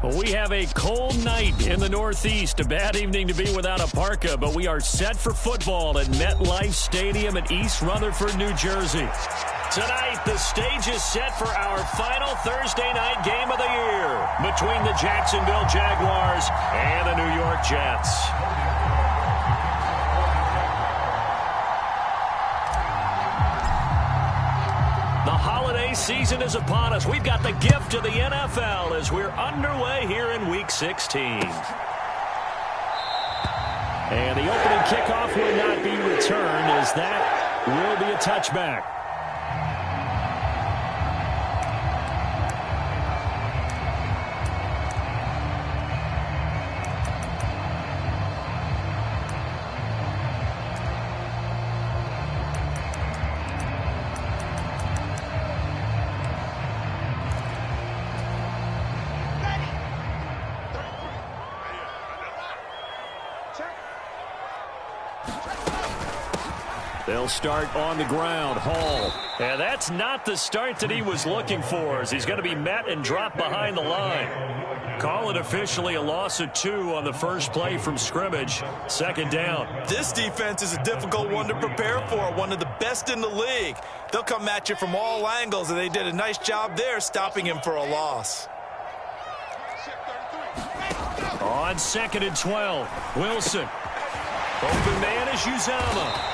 Well, we have a cold night in the Northeast. A bad evening to be without a parka, but we are set for football at MetLife Stadium in East Rutherford, New Jersey. Tonight, the stage is set for our final Thursday night game of the year between the Jacksonville Jaguars and the New York Jets. The holiday season is upon us. We've got the gift of the NFL as we're underway here in Week 16. And the opening kickoff will not be returned, as that will be a touchback. They'll start on the ground. Hall. And that's not the start that he was looking for, as he's going to be met and dropped behind the line. Call it officially a loss of 2 on the first play from scrimmage. Second down. This defense is a difficult one to prepare for, one of the best in the league. They'll come at you from all angles, and they did a nice job there stopping him for a loss. On 2nd and 12, Wilson. Open man is Uzama.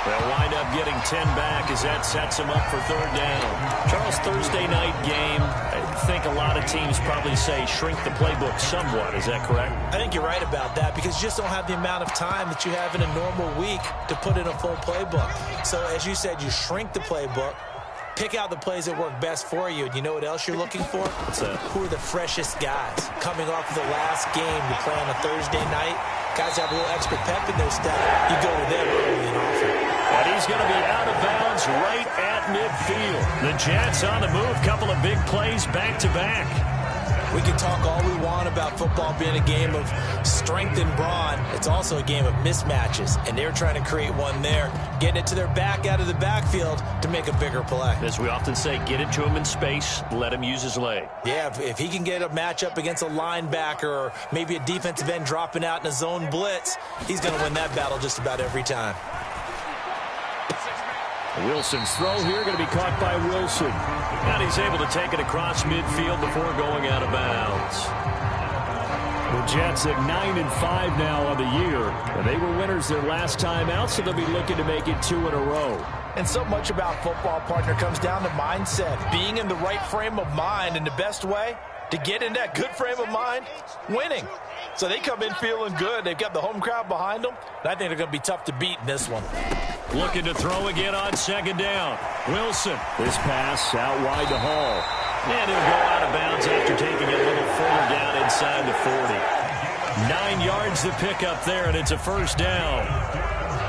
They'll wind up getting 10 back as that sets them up for third down. Charles, Thursday night game, I think a lot of teams probably say shrink the playbook somewhat. Is that correct? I think you're right about that, because you just don't have the amount of time that you have in a normal week to put in a full playbook. So as you said, you shrink the playbook, pick out the plays that work best for you. And you know what else you're looking for? What's that? Who are the freshest guys? Coming off of the last game, you play on a Thursday night, guys have a little extra pep in their step, you go to them early and often. And he's going to be out of bounds right at midfield. The Jets on the move. Couple of big plays back-to-back. We can talk all we want about football being a game of strength and brawn. It's also a game of mismatches, and they're trying to create one there, getting it to their back out of the backfield to make a bigger play. As we often say, get it to him in space, let him use his leg. Yeah, if he can get a matchup against a linebacker or maybe a defensive end dropping out in a zone blitz, he's going to win that battle just about every time. Wilson's throw here going to be caught by Wilson. And he's able to take it across midfield before going out of bounds. The Jets at 9-5 now on the year. And they were winners their last time out, so they'll be looking to make it 2 in a row. And so much about football, partner, comes down to mindset. Being in the right frame of mind, and the best way to get in that good frame of mind, winning. So they come in feeling good. They've got the home crowd behind them. And I think they're going to be tough to beat in this one. Looking to throw again on 2nd down. Wilson. This pass out wide to Hall. And he'll go out of bounds after taking it a little further down inside the 40. 9 yards to pick up there, and it's a first down.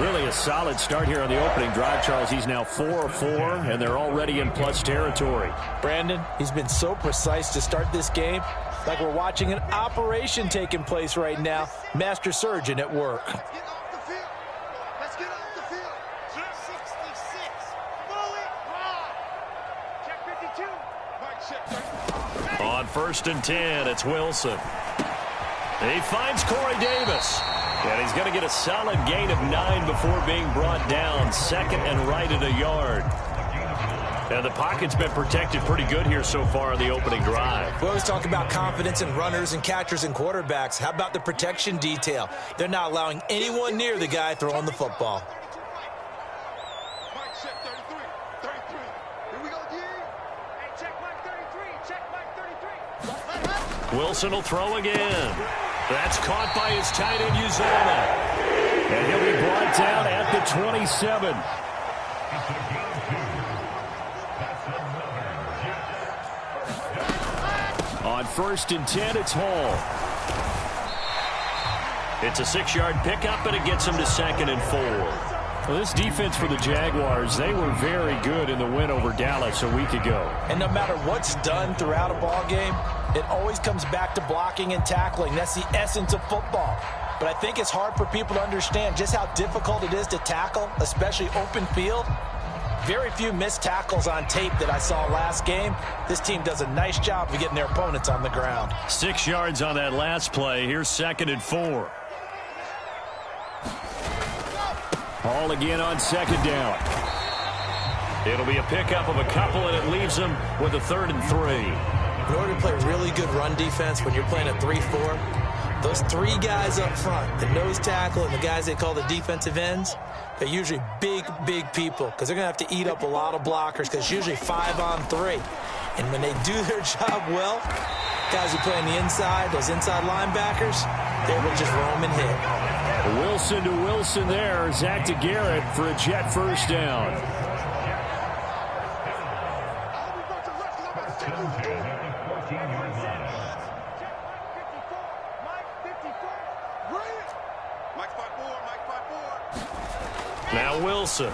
Really a solid start here on the opening drive, Charles. He's now 4 of 4, and they're already in plus territory. Brandon, he's been so precise to start this game, like we're watching an operation taking place right now. Master surgeon at work. On 1st and 10, it's Wilson. He finds Corey Davis. And he's going to get a solid gain of 9 before being brought down. 2nd and right at a yard. And the pocket's been protected pretty good here so far in the opening drive. We always talk about confidence in runners and catchers and quarterbacks. How about the protection detail? They're not allowing anyone near the guy throwing the football. Wilson will throw again. That's caught by his tight end, Uzama. And he'll be brought down at the 27. On 1st and 10, it's Hall. It's a 6-yard pickup, and it gets him to 2nd and 4. Well, this defense for the Jaguars, they were very good in the win over Dallas a week ago. And no matter what's done throughout a ball game, it always comes back to blocking and tackling. That's the essence of football. But I think it's hard for people to understand just how difficult it is to tackle, especially open field. very few missed tackles on tape that I saw last game. This team does a nice job of getting their opponents on the ground. 6 yards on that last play. Here's 2nd and 4. Ball again on 2nd down. It'll be a pickup of a couple, and it leaves them with a 3rd and 3. In order to play really good run defense when you're playing a 3-4, those 3 guys up front, the nose tackle and the guys they call the defensive ends, they're usually big, big people because they're going to have to eat up a lot of blockers because it's usually 5 on 3. And when they do their job well, guys who play on the inside, those inside linebackers, they're able to just roam and hit. Wilson to Wilson there. Zach to Garrett for a Jet first down. Now Wilson.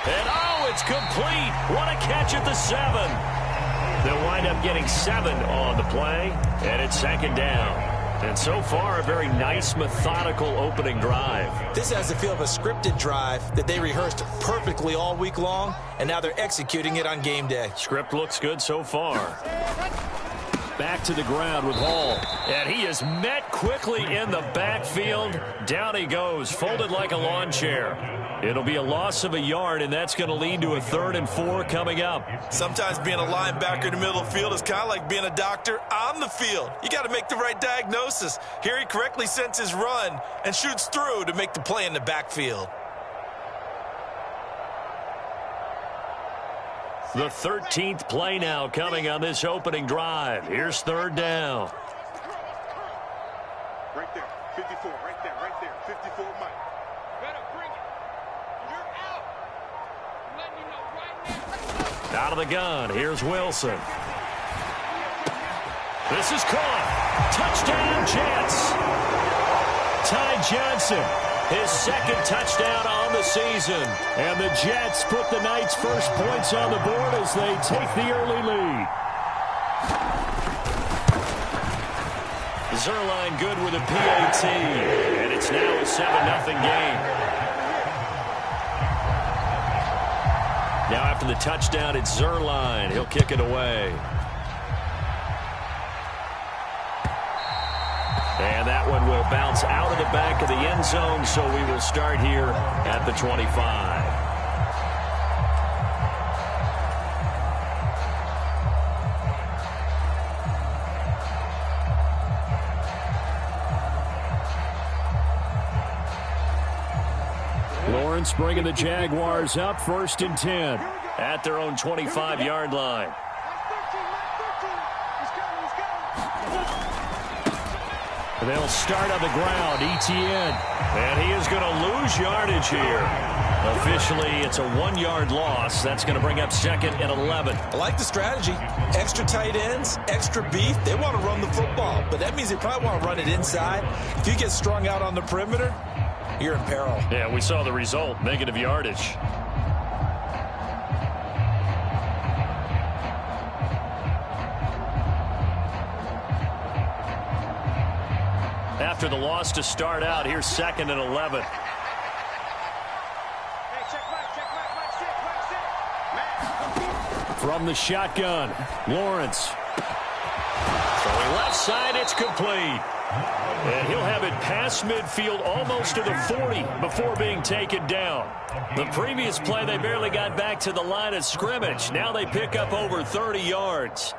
And it's complete. What a catch at the 7. They'll wind up getting 7 on the play, and it's 2nd down. And so far, a very nice, methodical opening drive. This has the feel of a scripted drive that they rehearsed perfectly all week long, and now they're executing it on game day. Script looks good so far. Back to the ground with Hall. And he is met quickly in the backfield. Down he goes, folded like a lawn chair. It'll be a loss of a yard, and that's going to lead to a 3rd and 4 coming up. Sometimes being a linebacker in the middle of the field is kind of like being a doctor on the field. You got to make the right diagnosis. Here he correctly sends his run and shoots through to make the play in the backfield. The 13th play now coming on this opening drive. Here's 3rd down. Right there, 54, right there, 54, Mike. Better bring it. You're out. I'm letting you know right now. Out of the gun, here's Wilson. This is caught. Touchdown, Jets. Ty Johnson, his 2nd touchdown on the season. And the Jets put the Knights' first points on the board as they take the early lead. Zerline good with a PAT. And it's now a 7-0 game. Now after the touchdown, it's Zerline. He'll kick it away. And that one will bounce out of the back of the end zone, so we will start here at the 25. Lawrence bringing the Jaguars up 1st and 10 at their own 25-yard line. They'll start on the ground, Etienne. And he is going to lose yardage here. Officially, it's a 1-yard loss. That's going to bring up 2nd and 11. I like the strategy. Extra tight ends, extra beef. They want to run the football, but that means they probably want to run it inside. If you get strung out on the perimeter, you're in peril. Yeah, we saw the result, negative yardage. After the loss to start out, here's 2nd and 11. From the shotgun, Lawrence. Throwing left side, it's complete. And he'll have it past midfield almost to the 40 before being taken down. The previous play, they barely got back to the line of scrimmage. Now they pick up over 30 yards.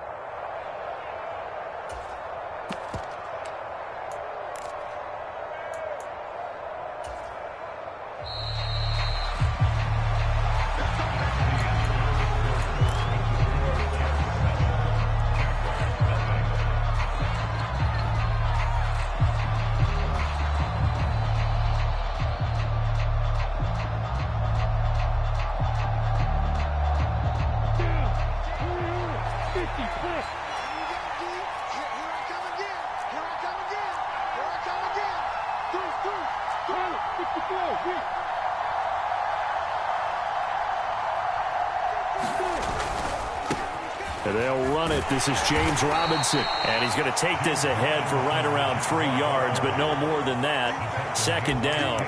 And they'll run it. This is James Robinson. And he's going to take this ahead for right around 3 yards, but no more than that. 2nd down.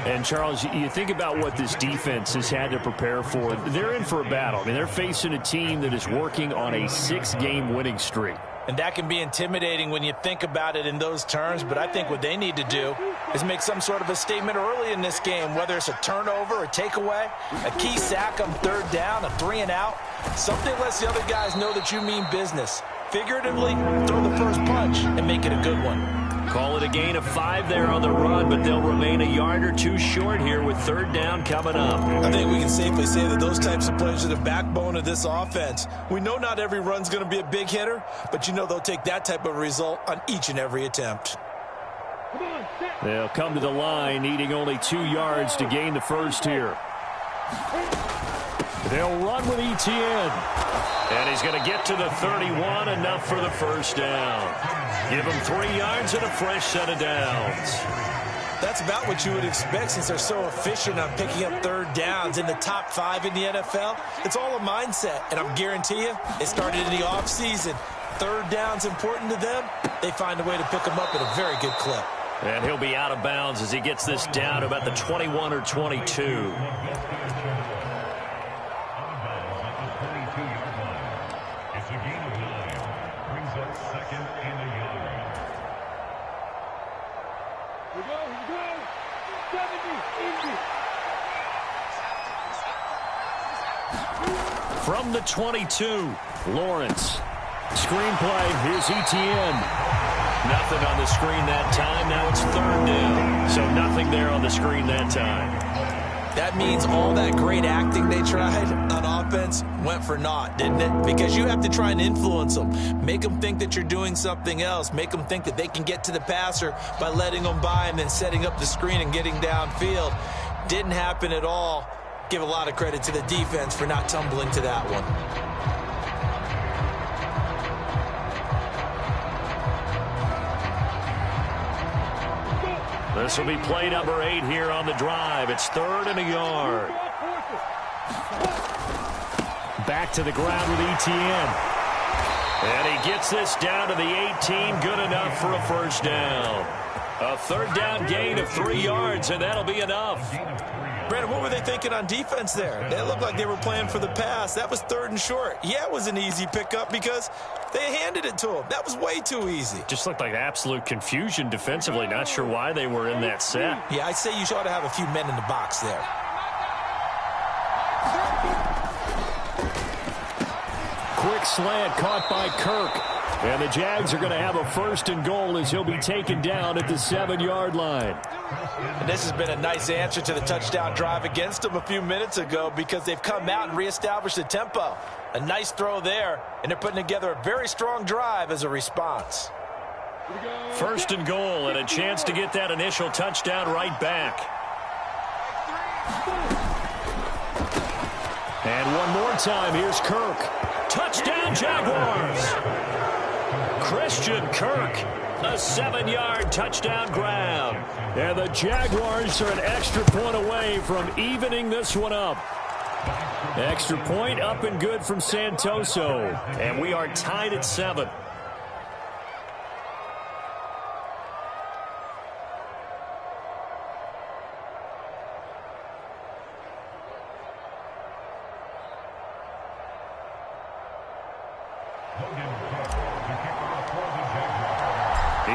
And, Charles, you think about what this defense has had to prepare for. They're in for a battle. I mean, they're facing a team that is working on a 6-game winning streak. And that can be intimidating when you think about it in those terms, but I think what they need to do is make some sort of a statement early in this game, whether it's a turnover, a takeaway, a key sack on third down, a 3-and-out. Something lets the other guys know that you mean business. Figuratively, throw the first punch and make it a good one. Call it a gain of 5 there on the run, but they'll remain a yard or two short here with third down coming up. I think we can safely say that those types of plays are the backbone of this offense. We know not every run's going to be a big hitter, but you know they'll take that type of result on each and every attempt. They'll come to the line, needing only 2 yards to gain the first here. They'll run with Etienne. And he's going to get to the 31, enough for the first down. Give him 3 yards and a fresh set of downs. That's about what you would expect since they're so efficient on picking up third downs in the top 5 in the NFL. It's all a mindset, and I guarantee you, it started in the offseason. Third down's important to them. They find a way to pick them up at a very good clip. And he'll be out of bounds as he gets this down to about the 21 or 22. From the 22, Lawrence. Screenplay, here's Etienne. Nothing on the screen that time. Now it's third down. So nothing there on the screen that time. That means all that great acting they tried on offense went for naught, didn't it? Because you have to try and influence them. Make them think that you're doing something else. Make them think that they can get to the passer by letting them by and then setting up the screen and getting downfield. Didn't happen at all. Give a lot of credit to the defense for not tumbling to that one. This will be play number 8 here on the drive. It's third and a yard. Back to the ground with Etienne. And he gets this down to the 18. Good enough for a first down. A third down gain of 3 yards, and that'll be enough. Brandon, what were they thinking on defense there? They looked like they were playing for the pass. That was third and short. Yeah, it was an easy pickup because they handed it to him. That was way too easy. Just looked like absolute confusion defensively. Not sure why they were in that set. Yeah, I'd say you ought to have a few men in the box there. Quick slant caught by Kirk. And the Jags are going to have a first and goal as he'll be taken down at the 7-yard line. And this has been a nice answer to the touchdown drive against them a few minutes ago because they've come out and reestablished the tempo. A nice throw there, and they're putting together a very strong drive as a response. First and goal, and a chance to get that initial touchdown right back. And one more time, here's Kirk. Touchdown, Jaguars! Christian Kirk, a 7-yard touchdown grab. And the Jaguars are an extra point away from evening this one up. Extra point up and good from Santoso. And we are tied at 7.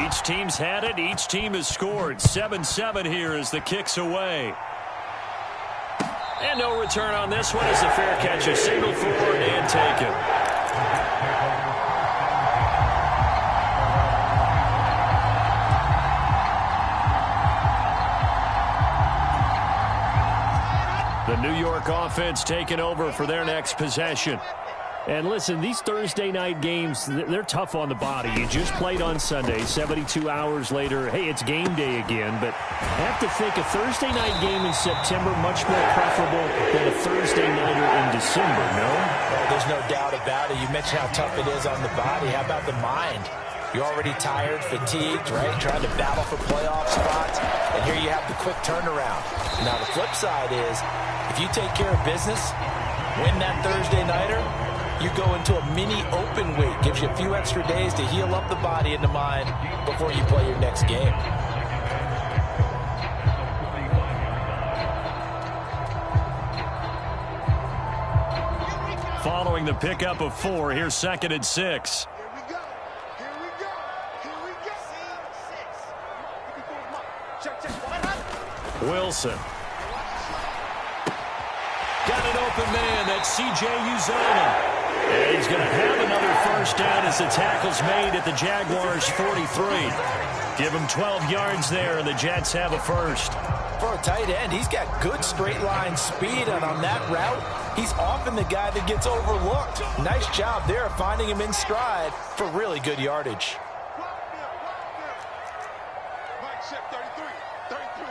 Each team's had it. Each team has scored. 7-7 here as the kick's away. And no return on this one as the fair catch is signaled forward and taken. The New York offense taking over for their next possession. And listen, these Thursday night games, they're tough on the body. You just played on Sunday, 72 hours later. Hey, it's game day again, but I have to think a Thursday night game in September much more preferable than a Thursday nighter in December, no? Well, there's no doubt about it. You mentioned how tough it is on the body. How about the mind? You're already tired, fatigued, right? Trying to battle for playoff spots. And here you have the quick turnaround. Now, the flip side is, if you take care of business, win that Thursday nighter, you go into a mini open week. Gives you a few extra days to heal up the body and the mind before you play your next game. following the pickup of 4. Here's 2nd and 6. Here we go. Here we go. Here we go. Scene 6. Check. Wilson. Got an open man. That's C.J. Uzomah. And he's going to have another first down as the tackle's made at the Jaguars' 43. Give him 12 yards there, and the Jets have a first. For a tight end, he's got good straight line speed, and on that route, he's often the guy that gets overlooked. Nice job there finding him in stride for really good yardage. Mike check 33. 33.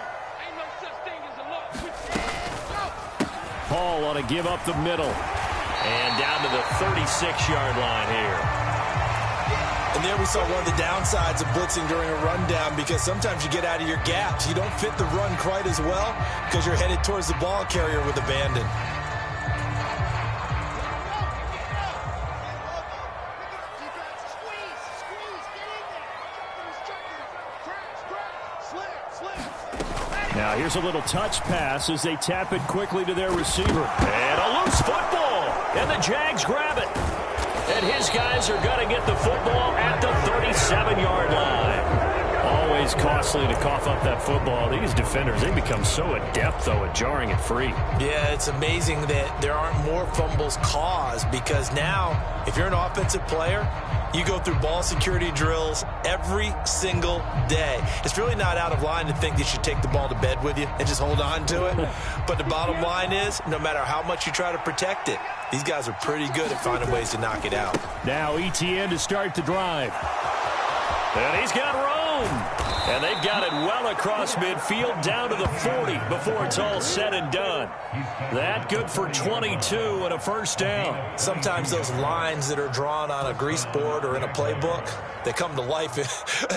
Ain't no such thing as a look. Paul on a give up the middle. And down to the 36-yard line here. And there we saw one of the downsides of blitzing during a rundown, because sometimes you get out of your gaps. You don't fit the run quite as well because you're headed towards the ball carrier with abandon. Now here's a little touch pass as they tap it quickly to their receiver. And a loose football. And the Jags grab it. And his guys are going to get the football at the 37-yard line. Always costly to cough up that football. These defenders, they become so adept, though, at jarring it free. Yeah, it's amazing that there aren't more fumbles caused, because now, if you're an offensive player, you go through ball security drills every single day. It's really not out of line to think you should take the ball to bed with you and just hold on to it. But the bottom line is, no matter how much you try to protect it, these guys are pretty good at finding ways to knock it out. Now ETN to start the drive. And he's got room. And they've got it well across midfield down to the 40 before it's all said and done. That good for 22 and a first down. Sometimes those lines that are drawn on a grease board or in a playbook, they come to life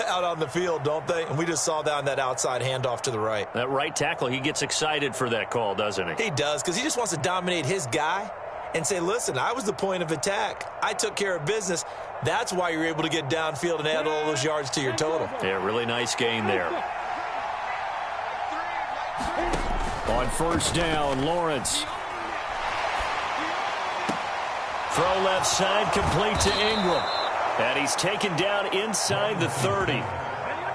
out on the field, don't they? And we just saw that on that outside handoff to the right. That right tackle, he gets excited for that call, doesn't he? He does, because he just wants to dominate his guy and say, listen, I was the point of attack. I took care of business. That's why you're able to get downfield and add all those yards to your total. Yeah, really nice gain there. On first down, Lawrence. Throw left side, complete to Ingram. And he's taken down inside the 30.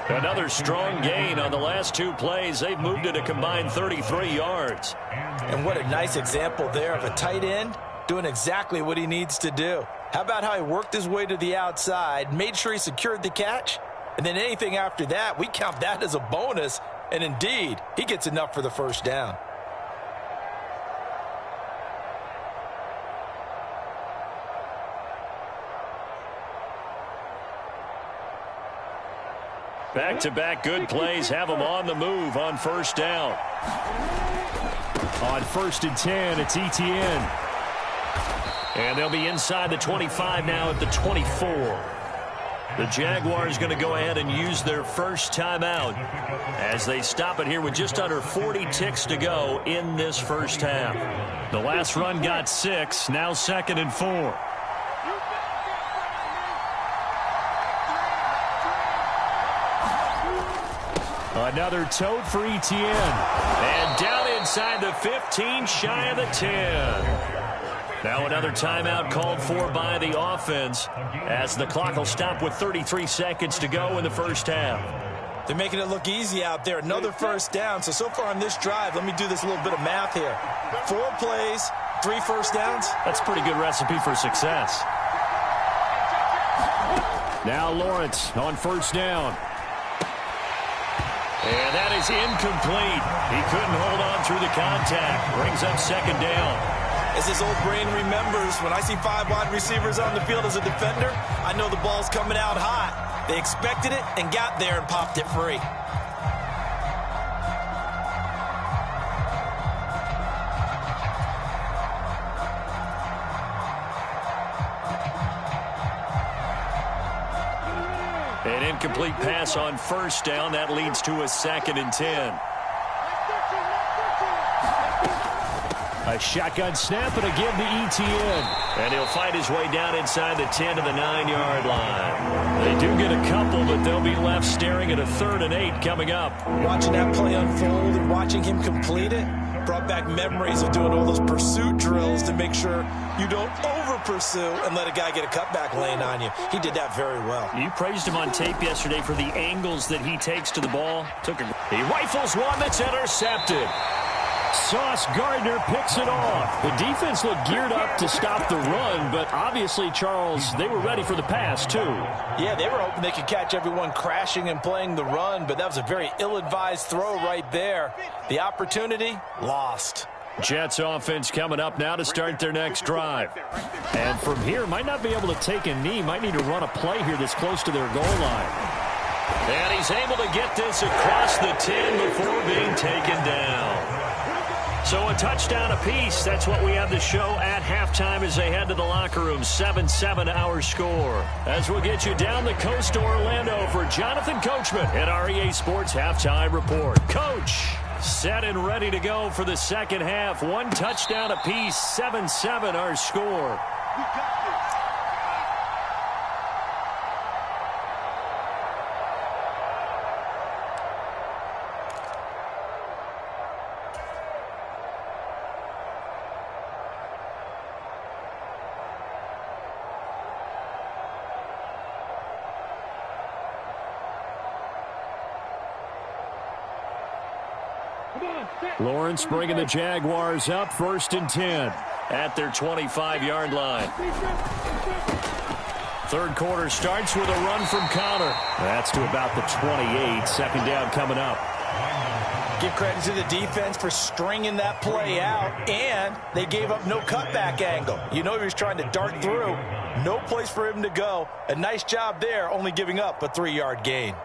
Another strong gain on the last 2 plays. They've moved it a combined 33 yards. And what a nice example there of a tight end doing exactly what he needs to do. How about how he worked his way to the outside, made sure he secured the catch, and then anything after that, we count that as a bonus, and indeed, he gets enough for the first down. Back-to-back good plays have them on the move on first down. On 1st and 10, it's ETN. And they'll be inside the 25 now at the 24. The Jaguars going to go ahead and use their first timeout as they stop it here with just under 40 ticks to go in this first half. The last run got 6, now 2nd and 4. Another tote for ETN. And down inside the 15, shy of the 10. Now another timeout called for by the offense as the clock will stop with 33 seconds to go in the first half. They're making it look easy out there. Another first down. So far on this drive, let me do this little bit of math here. 4 plays, 3 first downs. That's a pretty good recipe for success. Now Lawrence on first down. And that is incomplete. He couldn't hold on through the contact. Brings up 2nd down. As this old brain remembers, when I see 5 wide receivers on the field as a defender, I know the ball's coming out hot. They expected it and got there and popped it free. An incomplete pass on first down. That leads to a 2nd and 10. A shotgun snap and a give to ETN. And he'll fight his way down inside the 10 to the 9-yard line. They do get a couple, but they'll be left staring at a 3rd and 8 coming up. Watching that play unfold and watching him complete it brought back memories of doing all those pursuit drills to make sure you don't over-pursue and let a guy get a cutback lane on you. He did that very well. You praised him on tape yesterday for the angles that he takes to the ball. He rifles one that's intercepted. Sauce Gardner picks it off. The defense looked geared up to stop the run, but obviously, Charles, they were ready for the pass, too. Yeah, they were hoping they could catch everyone crashing and playing the run, but that was a very ill-advised throw right there. The opportunity, lost. Jets offense coming up now to start their next drive. And from here, might not be able to take a knee, might need to run a play here that's close to their goal line. And he's able to get this across the 10 before being taken down. So a touchdown apiece. That's what we have to show at halftime as they head to the locker room. 7-7 our score. As we'll get you down the coast to Orlando for Jonathan Coachman at our EA Sports Halftime Report. Coach, set and ready to go for the second half. One touchdown apiece. 7-7 our score. Lawrence bringing the Jaguars up, 1st and 10 at their 25-yard line. Third quarter starts with a run from Connor. That's to about the 28. Second down coming up. Give credit to the defense for stringing that play out, and they gave up no cutback angle. You know he was trying to dart through. No place for him to go. A nice job there, only giving up a 3-yard gain.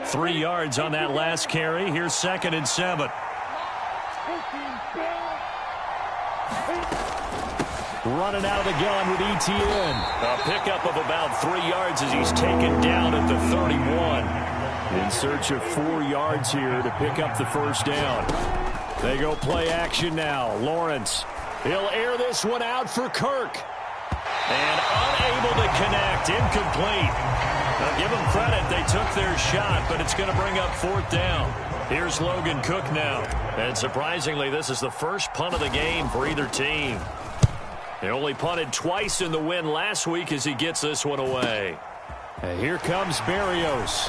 Three yards on that last carry. Here's 2nd and 7. Running out of the gun with ETN. A pickup of about 3 yards as he's taken down at the 31. In search of 4 yards here to pick up the first down. They go play action now. Lawrence. He'll air this one out for Kirk. And unable to connect. Incomplete. Now give them credit. They took their shot, but it's going to bring up 4th down. Here's Logan Cook now. And surprisingly, this is the first punt of the game for either team. They only punted twice in the win last week as he gets this one away. And here comes Berrios.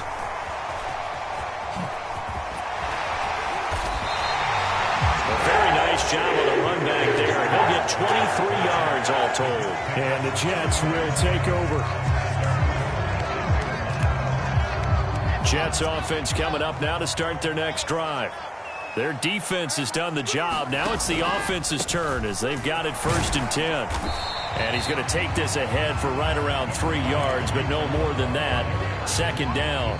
A very nice job on the run back there. He'll get 23 yards all told. And the Jets will take over. Jets offense coming up now to start their next drive. Their defense has done the job. Now it's the offense's turn as they've got it 1st and 10. And he's going to take this ahead for right around 3 yards, but no more than that. 2nd down.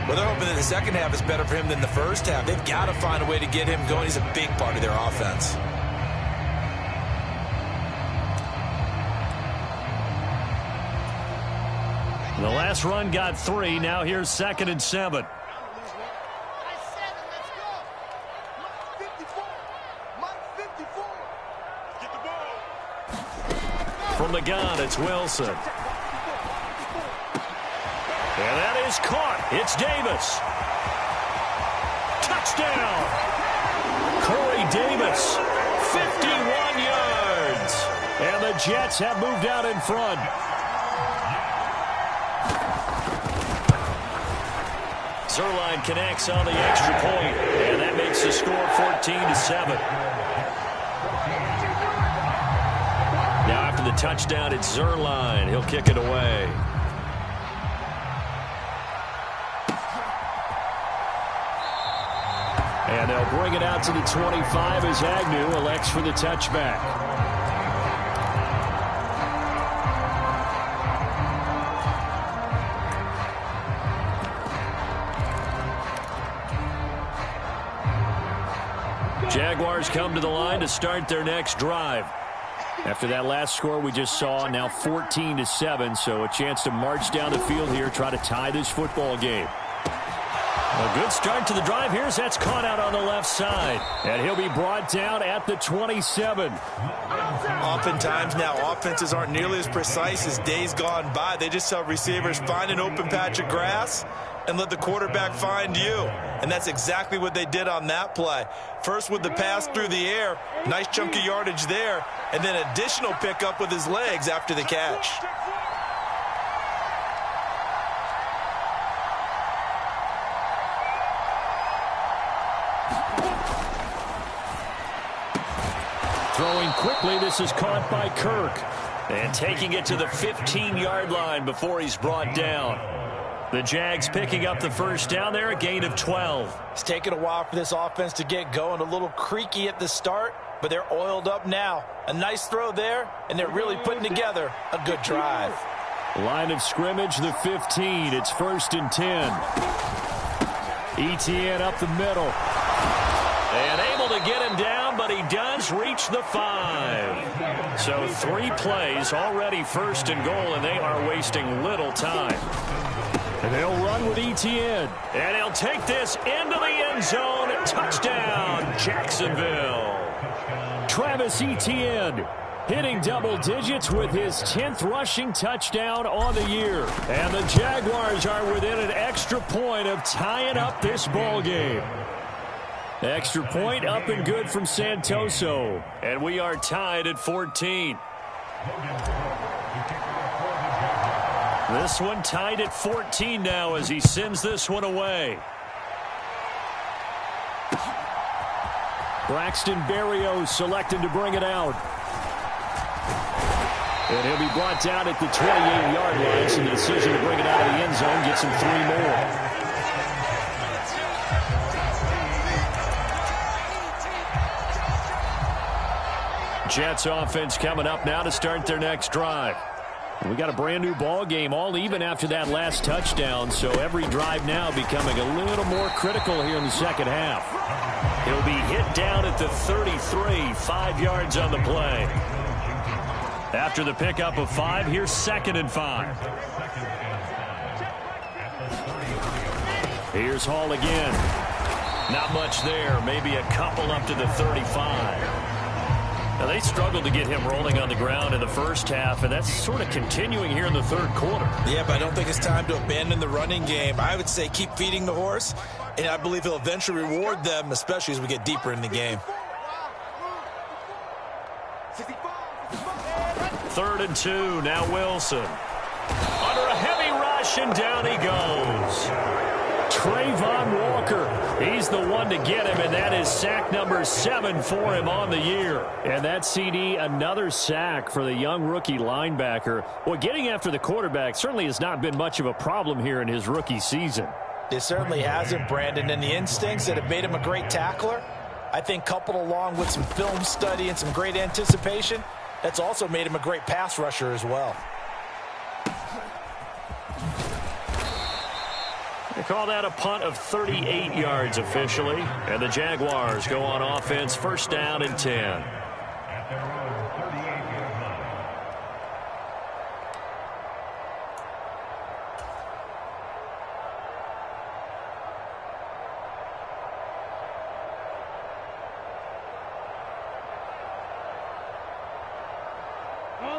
Well, they're hoping that the second half is better for him than the first half. They've got to find a way to get him going. He's a big part of their offense. The last run got 3. Now here's 2nd and 7. From the gun, it's Wilson. And that is caught. It's Davis. Touchdown. Corey Davis, 51 yards. And the Jets have moved out in front. Zerline connects on the extra point, and that makes the score 14-7. Now after the touchdown, it's Zerline. He'll kick it away. And they'll bring it out to the 25 as Agnew elects for the touchback. Jaguars come to the line to start their next drive. After that last score we just saw, now 14-7, so a chance to march down the field here, try to tie this football game. A good start to the drive here. That's caught out on the left side. And he'll be brought down at the 27. Oftentimes now, offenses aren't nearly as precise as days gone by. They just tell receivers, find an open patch of grass and let the quarterback find you. And that's exactly what they did on that play. First with the pass through the air, nice chunk of yardage there, and then additional pickup with his legs after the catch. Throwing quickly, this is caught by Kirk. And taking it to the 15-yard line before he's brought down. The Jags picking up the first down there, a gain of 12. It's taken a while for this offense to get going. A little creaky at the start, but they're oiled up now. A nice throw there, and they're really putting together a good drive. Line of scrimmage, the 15. It's 1st and 10. Etienne up the middle. And able to get him down, but he does reach the 5. So 3 plays, already 1st and goal, and they are wasting little time. And they'll run with Etienne. And he'll take this into the end zone. Touchdown, Jacksonville. Travis Etienne hitting double digits with his 10th rushing touchdown on the year. And the Jaguars are within an extra point of tying up this ball game. Extra point up and good from Santoso. And we are tied at 14. This one tied at 14 now as he sends this one away. Braxton Berrios selected to bring it out. And he'll be brought down at the 28-yard line, so the decision to bring it out of the end zone gets him 3 more. Jets offense coming up now to start their next drive. We got a brand new ball game, all even after that last touchdown, so every drive now becoming a little more critical here in the second half. He'll be hit down at the 33, 5 yards on the play. After the pickup of 5, here's 2nd and 5. Here's Hall again. Not much there, maybe a couple up to the 35. Now, they struggled to get him rolling on the ground in the first half, and that's sort of continuing here in the third quarter. Yeah, but I don't think it's time to abandon the running game. I would say keep feeding the horse, and I believe he'll eventually reward them, especially as we get deeper in the game. 3rd and 2, now Wilson. Under a heavy rush, and down he goes. Trayvon Walker, he's the one to get him, and that is sack number 7 for him on the year. And that CD, another sack for the young rookie linebacker. Well, getting after the quarterback certainly has not been much of a problem here in his rookie season. It certainly hasn't, Brandon, and the instincts that have made him a great tackler, I think coupled along with some film study and some great anticipation, that's also made him a great pass rusher as well. They call that a punt of 38 yards officially. And the Jaguars go on offense, 1st down and 10.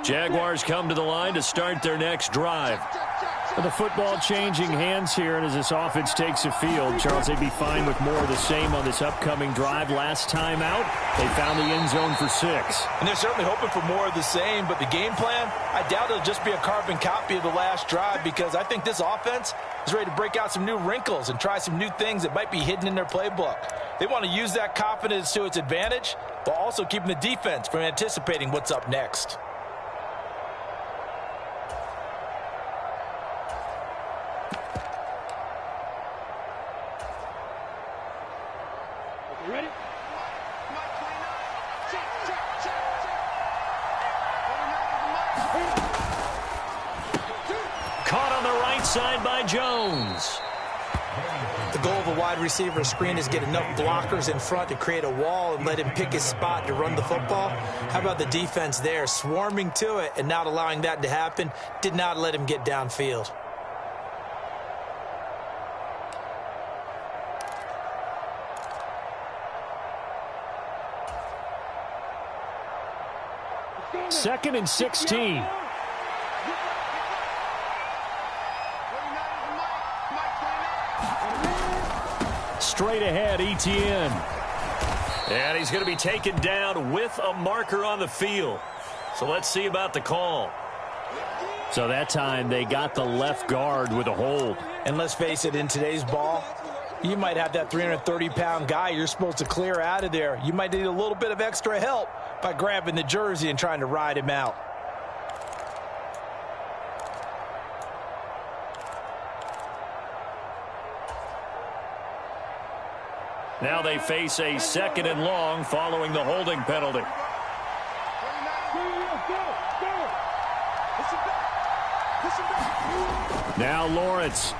Jaguars come to the line to start their next drive. The football changing hands here, and as this offense takes the field, Charles, they'd be fine with more of the same on this upcoming drive. Last time out, they found the end zone for 6. And they're certainly hoping for more of the same, but the game plan, I doubt it'll just be a carbon copy of the last drive, because I think this offense is ready to break out some new wrinkles and try some new things that might be hidden in their playbook. They want to use that confidence to its advantage, while also keeping the defense from anticipating what's up next. Ready? Caught on the right side by Jones. The goal of a wide receiver screen is get enough blockers in front to create a wall and let him pick his spot to run the football. How about the defense there, swarming to it and not allowing that to happen? Did not let him get downfield. 2nd and 16. Straight ahead, Etienne. And he's going to be taken down with a marker on the field. So let's see about the call. So that time they got the left guard with a hold. And let's face it, in today's ball, you might have that 330-pound guy you're supposed to clear out of there. You might need a little bit of extra help by grabbing the jersey and trying to ride him out. Now they face a 2nd and long following the holding penalty. Now Lawrence.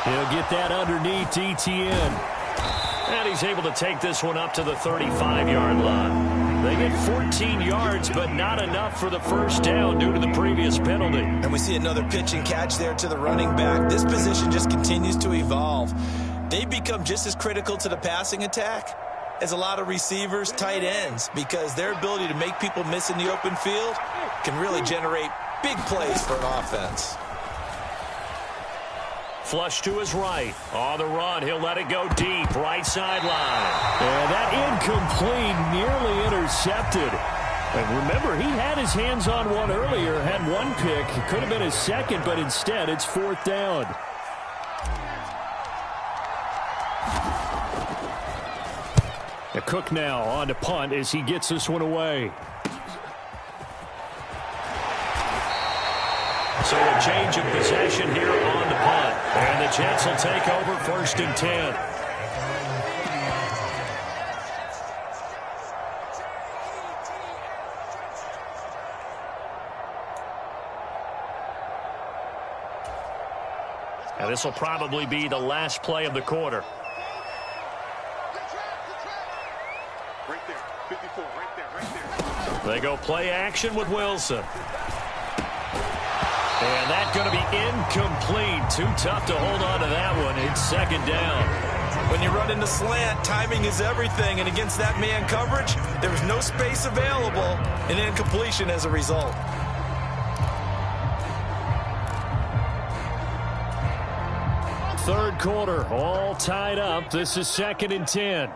He'll get that underneath Etienne. And he's able to take this one up to the 35-yard line. They get 14 yards, but not enough for the first down due to the previous penalty. And we see another pitch and catch there to the running back. This position just continues to evolve. They become just as critical to the passing attack as a lot of receivers, tight ends, because their ability to make people miss in the open field can really generate big plays for an offense. Flush to his right. On the run, he'll let it go deep. Right sideline. And that incomplete, nearly intercepted. And remember, he had his hands on one earlier, had one pick. It could have been his second, but instead it's 4th down. A Cook now on to punt as he gets this one away. So a change of possession here on the punt. And the Jets will take over 1st and 10. And this will probably be the last play of the quarter. Right there, 54, right there. They go play action with Wilson. And that's going to be incomplete. Too tough to hold on to that one. It's 2nd down. When you run in the slant, timing is everything. And against that man coverage, there was no space available, and incompletion as a result. Third quarter, all tied up. This is 2nd and 10.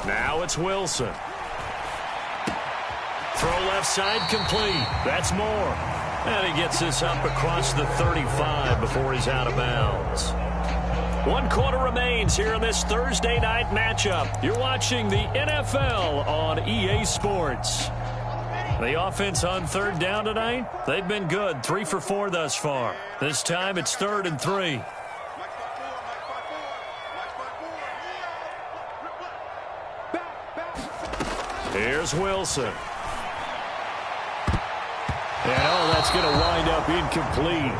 Now it's Wilson. Throw left side complete. That's more. And he gets this up across the 35 before he's out of bounds. 1 quarter remains here in this Thursday night matchup. You're watching the NFL on EA Sports. The offense on 3rd down tonight, they've been good. 3 for 4 thus far. This time it's 3rd and 3. Here's Wilson. And that's going to wind up incomplete.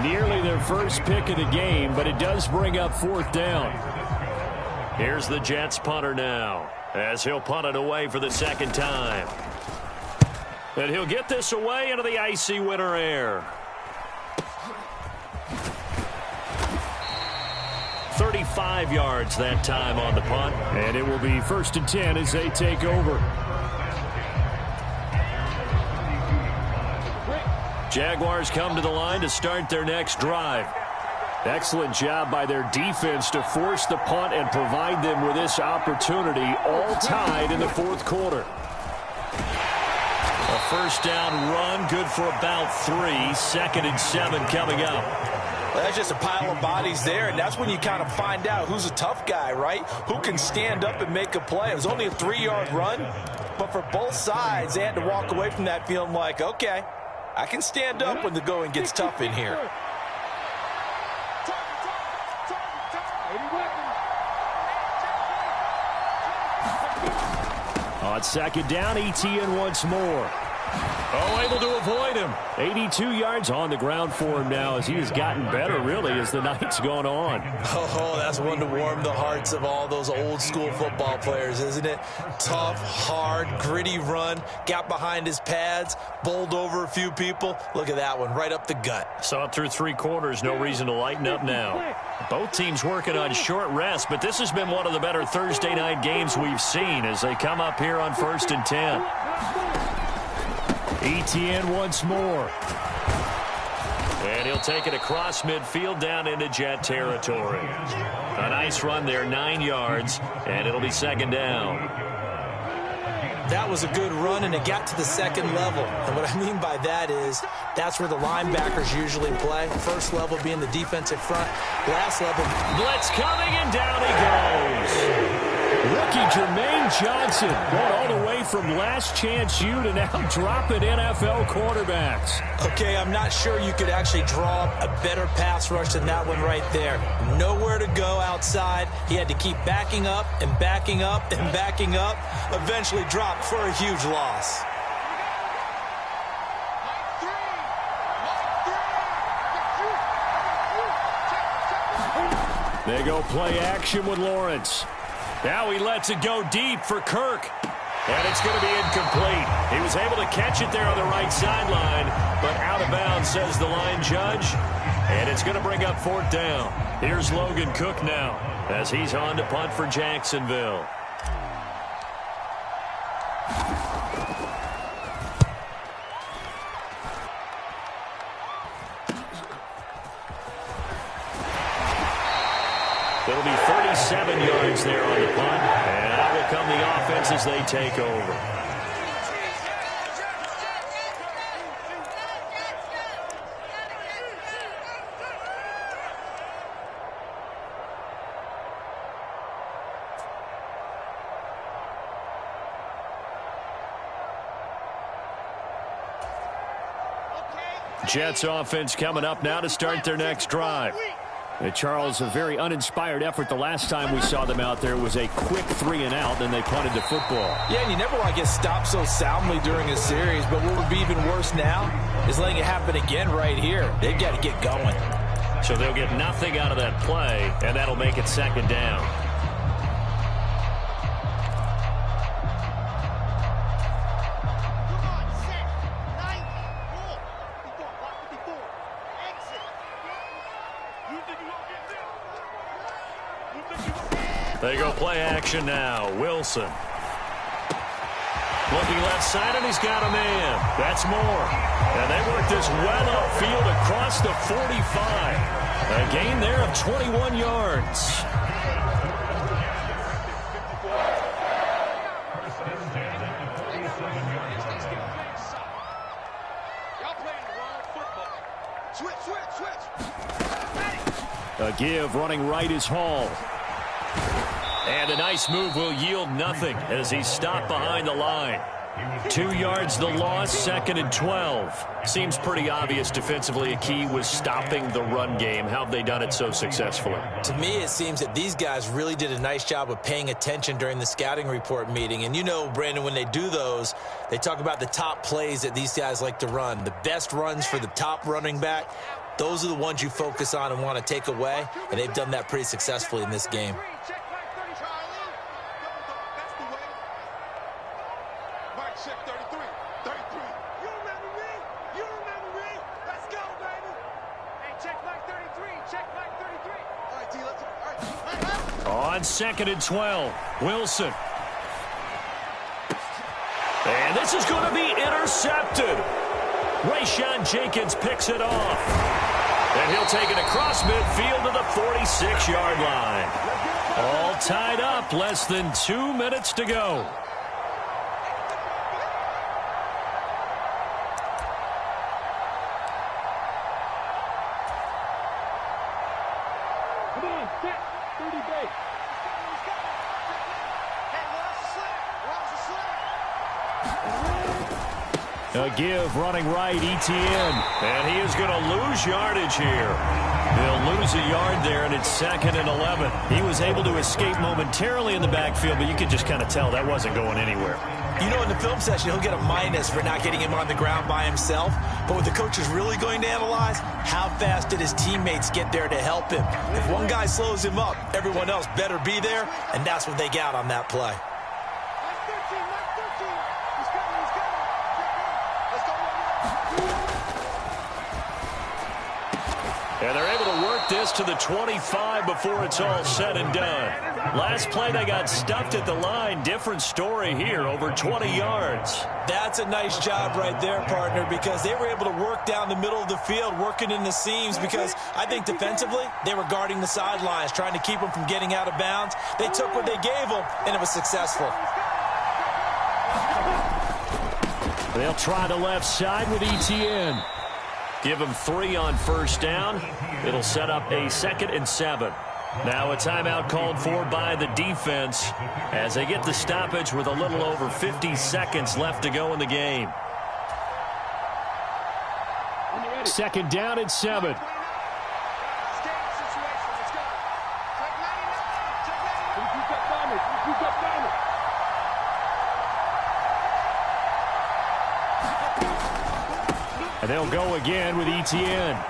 Nearly their first pick of the game, but it does bring up 4th down. Here's the Jets punter now, as he'll punt it away for the 2nd time. And he'll get this away into the icy winter air. 35 yards that time on the punt. And it will be 1st and 10 as they take over. Jaguars come to the line to start their next drive. Excellent job by their defense to force the punt and provide them with this opportunity, all tied in the 4th quarter. A 1st down run, good for about 3. 2nd and 7 coming up. Well, that's just a pile of bodies there, and that's when you kind of find out who's a tough guy, right? Who can stand up and make a play. It was only a 3-yard run, but for both sides, they had to walk away from that feeling like, okay, I can stand up when the going gets tough in here. On 2nd down, Etienne once more. Oh, able to avoid him. 82 yards on the ground for him now as he has gotten better, really, as the night's gone on. Oh, that's one to warm the hearts of all those old-school football players, isn't it? Tough, hard, gritty run, got behind his pads, bowled over a few people. Look at that one, right up the gut. Saw it through 3 quarters, no reason to lighten up now. Both teams working on short rest, but this has been one of the better Thursday night games we've seen as they come up here on 1st and 10. Etienne once more. And he'll take it across midfield down into Jet territory. A nice run there, 9 yards, and it'll be 2nd down. That was a good run, and it got to the 2nd level. And what I mean by that is that's where the linebackers usually play. First level being the defensive front. Last level. Blitz coming, and down he goes. Rookie Jermaine Johnson going all the way from last chance U to now dropping NFL quarterbacks. Okay, I'm not sure you could actually draw a better pass rush than that one right there. Nowhere to go outside. He had to keep backing up and backing up and backing up. Eventually dropped for a huge loss. They go play action with Lawrence. Now he lets it go deep for Kirk. And it's going to be incomplete. He was able to catch it there on the right sideline, but out of bounds, says the line judge. And it's going to bring up 4th down. Here's Logan Cook now as he's on to punt for Jacksonville. It'll be 37 yards there on the punt, and out will come the offense as they take over. Jets offense coming up now to start their next drive. Charles, a very uninspired effort the last time we saw them out there. Was a quick 3 and out, then they punted the football. Yeah, and you never want to get stopped so soundly during a series, but what would be even worse now is letting it happen again right here. They've got to get going. So they'll get nothing out of that play, and that'll make it 2nd down. They go play action now. Wilson. Looking left side, and he's got a man. That's more. And they work this well upfield across the 45. A gain there of 21 yards. A give running right is Hall. And a nice move will yield nothing as he's stopped behind the line. 2 yards the loss, 2nd and 12. Seems pretty obvious defensively a key was stopping the run game. How have they done it so successfully? To me, it seems that these guys really did a nice job of paying attention during the scouting report meeting. And you know, Brandon, when they do those, they talk about the top plays that these guys like to run. The best runs for the top running back. Those are the ones you focus on and want to take away. And they've done that pretty successfully in this game. On 2nd and 12, Wilson. And this is going to be intercepted. Rayshawn Jenkins picks it off. And he'll take it across midfield to the 46-yard line. All tied up, less than 2 minutes to go. A give running right, Etienne. And he is going to lose yardage here. He'll lose a yard there, and it's 2nd and 11. He was able to escape momentarily in the backfield, but you could just kind of tell that wasn't going anywhere. You know, in the film session, he'll get a minus for not getting him on the ground by himself. But what the coach is really going to analyze, how fast did his teammates get there to help him? If one guy slows him up, everyone else better be there, and that's what they got on that play. And they're able to work this to the 25 before it's all said and done. Last play, they got stuffed at the line. Different story here, over 20 yards. That's a nice job right there, partner, because they were able to work down the middle of the field, working in the seams, because I think defensively, they were guarding the sidelines, trying to keep them from getting out of bounds. They took what they gave them, and it was successful. They'll try the left side with ETN. Give him 3 on first down. It'll set up a 2nd and 7. Now a timeout called for by the defense as they get the stoppage with a little over 50 seconds left to go in the game. 2nd down and 7. And they'll go again with ETN.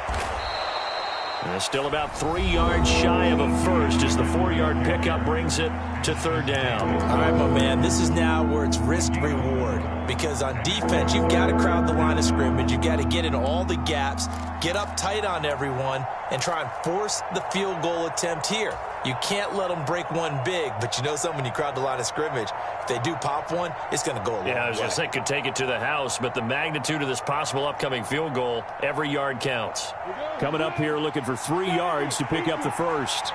And they're still about 3 yards shy of a first as the 4-yard pickup brings it to 3rd down. All right, my man, this is now where it's risk-reward. Because on defense, you've got to crowd the line of scrimmage. You've got to get in all the gaps, get up tight on everyone, and try and force the field goal attempt here. You can't let them break one big, but you know something, when you crowd the line of scrimmage, if they do pop one, it's going to go a long way. Yeah, I was going to say, could take it to the house, but the magnitude of this possible upcoming field goal, every yard counts. Coming up here looking for 3 yards to pick up the first.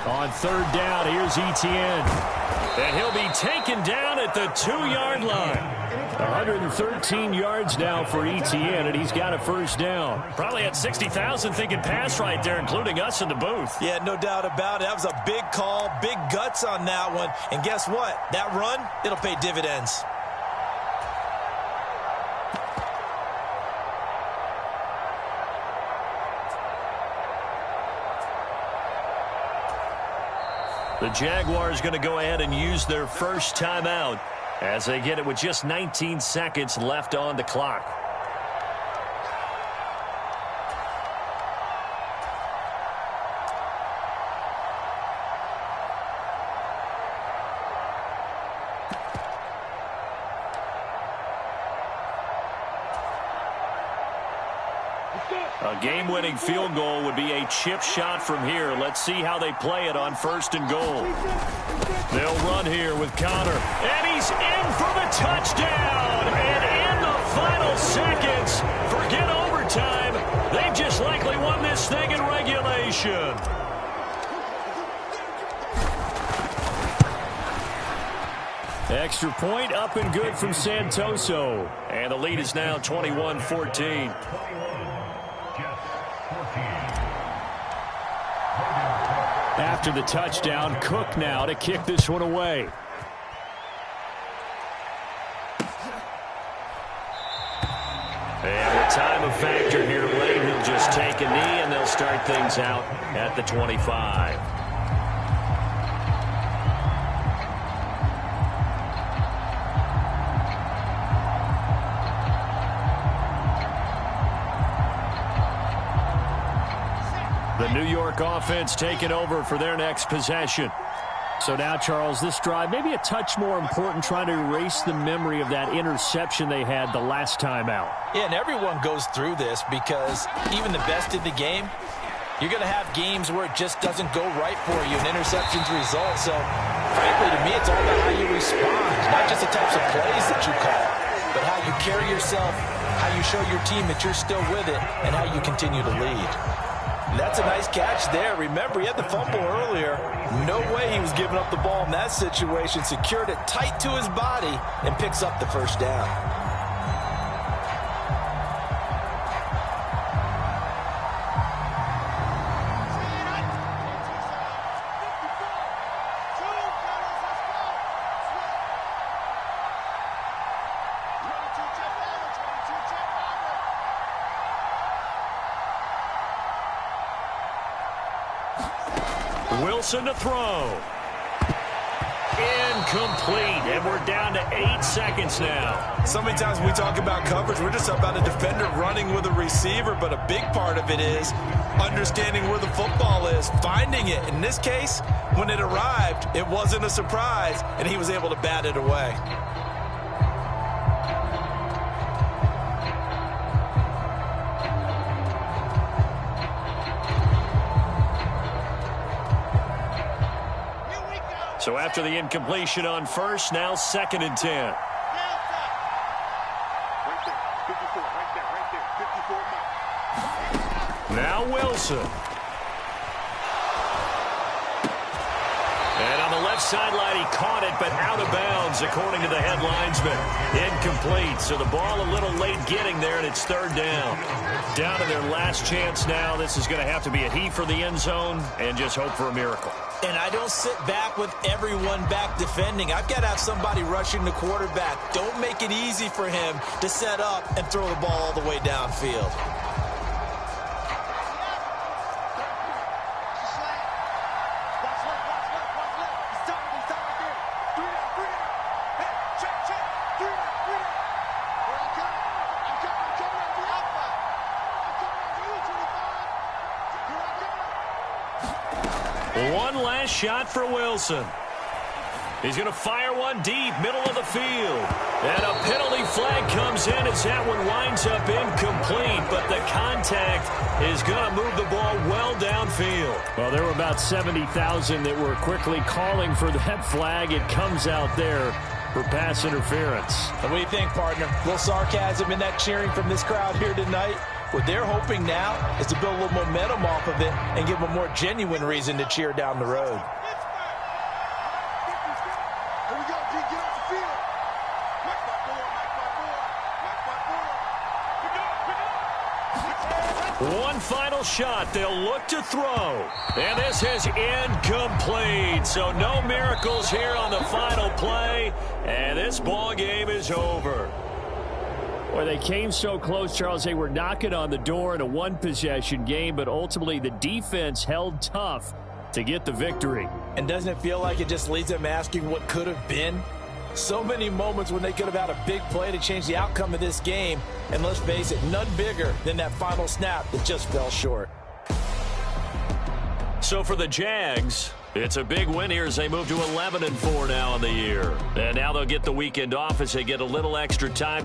On 3rd down, here's ETN. And he'll be taken down at the 2-yard line. 113 yards now for ETN, and he's got a first down. Probably had 60,000 thinking pass right there, including us in the booth. Yeah, no doubt about it. That was a big call, big guts on that one. And guess what? That run, it'll pay dividends. The Jaguars going to go ahead and use their first timeout as they get it with just 19 seconds left on the clock. A game-winning field goal would be a chip shot from here. Let's see how they play it on 1st and goal. They'll run here with Connor. And he's in for the touchdown. And in the final seconds, forget overtime. They've just likely won this thing in regulation. Extra point up and good from Santoso. And the lead is now 21-14. After the touchdown, Cook now to kick this one away. And with time a factor here late, he'll just take a knee and they'll start things out at the 25. The New York offense taking over for their next possession. So now, Charles, this drive maybe a touch more important, trying to erase the memory of that interception they had the last time out. Yeah, and everyone goes through this because even the best in the game, you're going to have games where it just doesn't go right for you, and interceptions result. So, frankly, to me, it's all about how you respond, not just the types of plays that you call, but how you carry yourself, how you show your team that you're still with it, and how you continue to lead. That's a nice catch there. Remember, he had the fumble earlier. No way he was giving up the ball in that situation. Secured it tight to his body and picks up the first down. Wilson to throw. incomplete, and we're down to 8 seconds now. So many times when we talk about coverage, we're just about a defender running with a receiver, but a big part of it is understanding where the football is, finding it. In this case, when it arrived, it wasn't a surprise, and he was able to bat it away. So after the incompletion on first, now 2nd and 10. Right there, 54, right there, 54 miles. Now Wilson. And on the left sideline, he caught it, but out of bounds, according to the head linesman. Incomplete, so the ball a little late getting there, and it's 3rd down. Down to their last chance now. This is going to have to be a heave for the end zone and just hope for a miracle. And I don't sit back with everyone back defending. I've got to have somebody rushing the quarterback. Don't make it easy for him to set up and throw the ball all the way downfield. One last shot for Wilson. He's going to fire one deep, middle of the field. And a penalty flag comes in as that one winds up incomplete, but the contact is going to move the ball well downfield. Well, there were about 70,000 that were quickly calling for that flag. It comes out there for pass interference. And what do you think, partner? A little sarcasm in that cheering from this crowd here tonight. What they're hoping now is to build a little momentum off of it and give them a more genuine reason to cheer down the road. Here we go, G, get off the field. Mike 5-4, Mike 5-4. One final shot. They'll look to throw. And this is incomplete. So no miracles here on the final play. And this ball game is over. Boy, they came so close, Charles. They were knocking on the door in a one-possession game, but ultimately the defense held tough to get the victory. And doesn't it feel like it just leaves them asking what could have been? So many moments when they could have had a big play to change the outcome of this game. And let's face it, none bigger than that final snap that just fell short. So for the Jags, it's a big win here as they move to 11-4 now in the year. And now they'll get the weekend off as they get a little extra time.